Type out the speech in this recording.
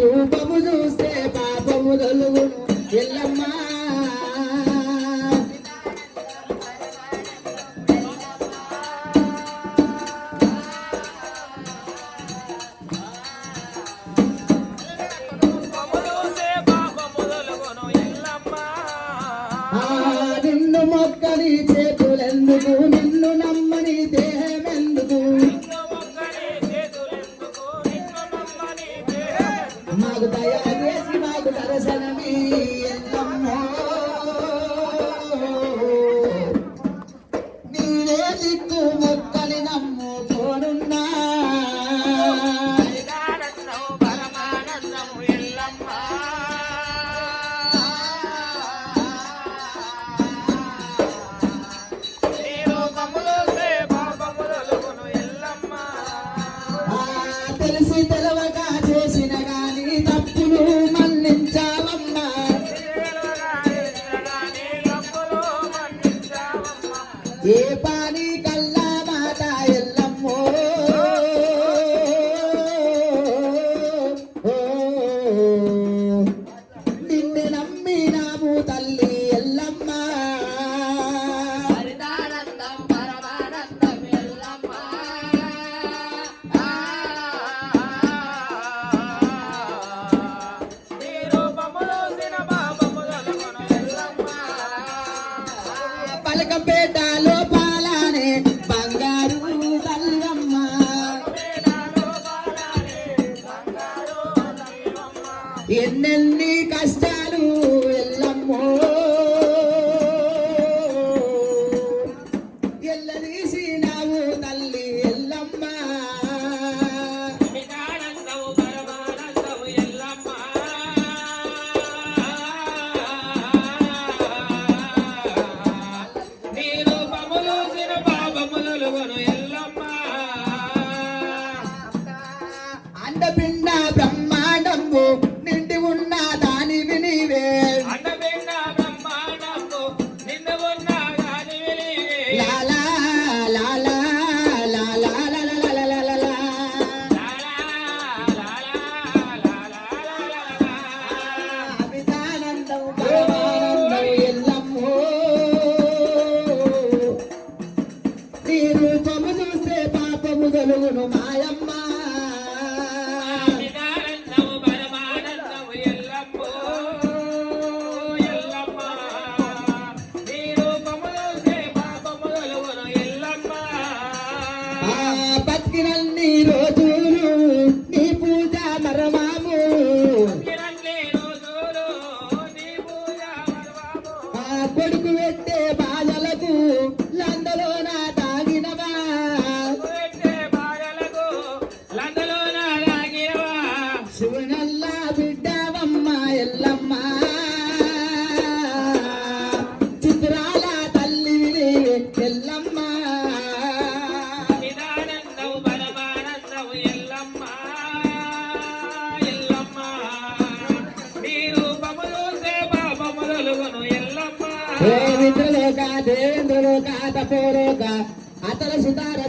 రూపము చూస్తే పాపము తొలుగును ఎల్లమ్మ నిన్ను మొక్కని చేతులెందుకు నిన్ను నమ్మని దేహమెందుకు మాకు దయ చేసి మాకు దర్శనమి ఎల్లమ్మో నీవే దిక్కు మొక్కని నమ్ము పోనున్నా తెలిసి తెలవక చేసిన గాని తప్పులు మన్నించావమ్మా ఏ పాని కల్లా మాత ఎల్లమ్మో నిన్ను నమ్మినాము తల్లి ఎల్లమ్మ పలకంపేటలో పాలానే బంగారు తల్లమ్మ ఎన్నెన్ని కష్టాలు ఎల్లమ్మో ఎల్లదీసినావు తల్లి ఎల్లమ్మ అండపిండ బ్రహ్మాండంబు నిండి ఉన్న దానివి నీవే లాలా లాలా లాలా లాలా అమితానందం పరమానందం ఎల్లమ్మో నీ రూపము చూస్తే పాపము తొలుగును మాయమ్మ బతికినన్ని రోజులు నీ పూజ మరమాము కొడుకు పెట్టే బాధలకు లందలోన తాగినవా శివనల్లా బిడ్డవమ్మ ఎల్లమ్మ చిత్రాల తల్లివి ఎల్లమ్మ దేవేంద్రలోక దేవేంద్రలోక తపోలోక అతల సుతార